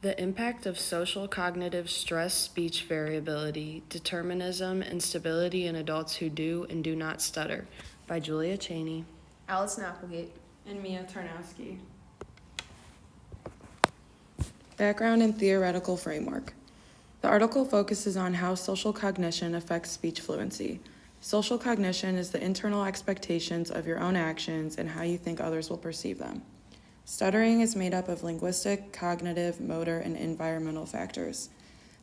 The impact of social cognitive stress, speech variability, determinism, and stability in adults who do and do not stutter, by Julia Cheney. Allison Applegate. And Mia Tarnowski. Background and theoretical framework. The article focuses on how social cognition affects speech fluency. Social cognition is the internal expectations of your own actions and how you think others will perceive them. Stuttering is made up of linguistic, cognitive, motor, and environmental factors.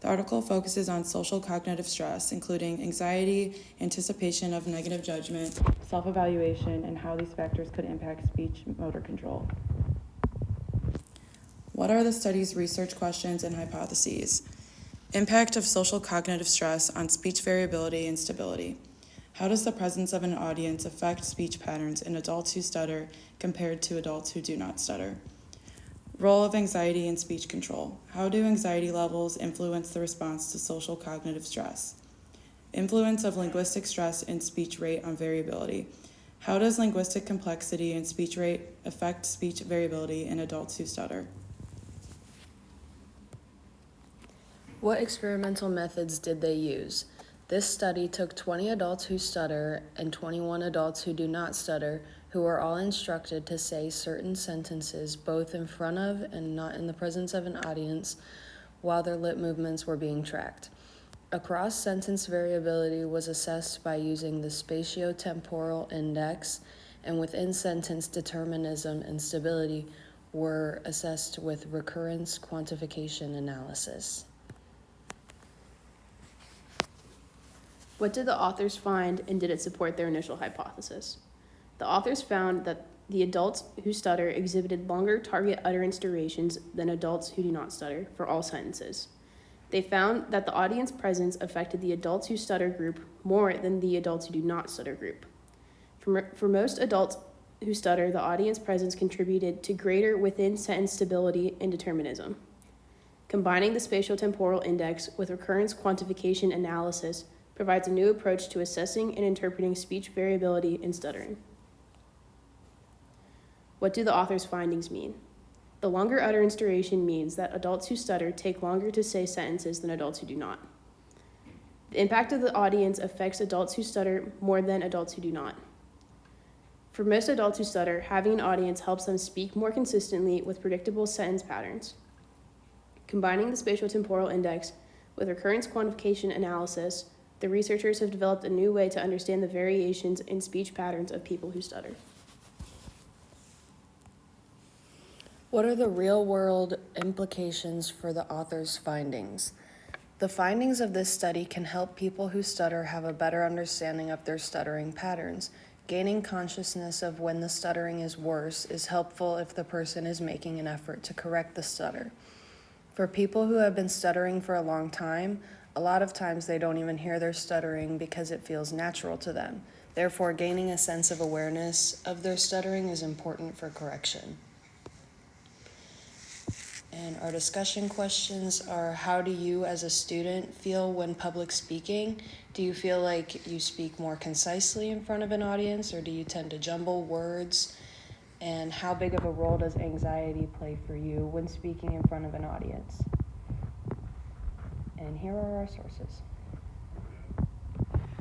The article focuses on social cognitive stress, including anxiety, anticipation of negative judgment, self-evaluation, and how these factors could impact speech motor control. What are the study's research questions and hypotheses? Impact of social cognitive stress on speech variability and stability. How does the presence of an audience affect speech patterns in adults who stutter compared to adults who do not stutter? Role of anxiety in speech control. How do anxiety levels influence the response to social cognitive stress? Influence of linguistic stress in speech rate on variability. How does linguistic complexity and speech rate affect speech variability in adults who stutter? What experimental methods did they use? This study took 20 adults who stutter and 21 adults who do not stutter, who were all instructed to say certain sentences both in front of and not in the presence of an audience while their lip movements were being tracked. Across sentence variability was assessed by using the spatiotemporal index, and within sentence determinism and stability were assessed with recurrence quantification analysis. What did the authors find, and did it support their initial hypothesis? The authors found that the adults who stutter exhibited longer target utterance durations than adults who do not stutter for all sentences. They found that the audience presence affected the adults who stutter group more than the adults who do not stutter group. For most adults who stutter, the audience presence contributed to greater within-sentence stability and determinism. Combining the spatiotemporal index with recurrence quantification analysis provides a new approach to assessing and interpreting speech variability in stuttering. What do the authors' findings mean? The longer utterance duration means that adults who stutter take longer to say sentences than adults who do not. The impact of the audience affects adults who stutter more than adults who do not. For most adults who stutter, having an audience helps them speak more consistently with predictable sentence patterns. Combining the spatiotemporal index with recurrence quantification analysis, the researchers have developed a new way to understand the variations in speech patterns of people who stutter. What are the real-world implications for the author's findings? The findings of this study can help people who stutter have a better understanding of their stuttering patterns. Gaining consciousness of when the stuttering is worse is helpful if the person is making an effort to correct the stutter. For people who have been stuttering for a long time, a lot of times they don't even hear their stuttering because it feels natural to them. Therefore, gaining a sense of awareness of their stuttering is important for correction. And our discussion questions are, how do you as a student feel when public speaking? Do you feel like you speak more concisely in front of an audience, or do you tend to jumble words? And how big of a role does anxiety play for you when speaking in front of an audience? And here are our sources.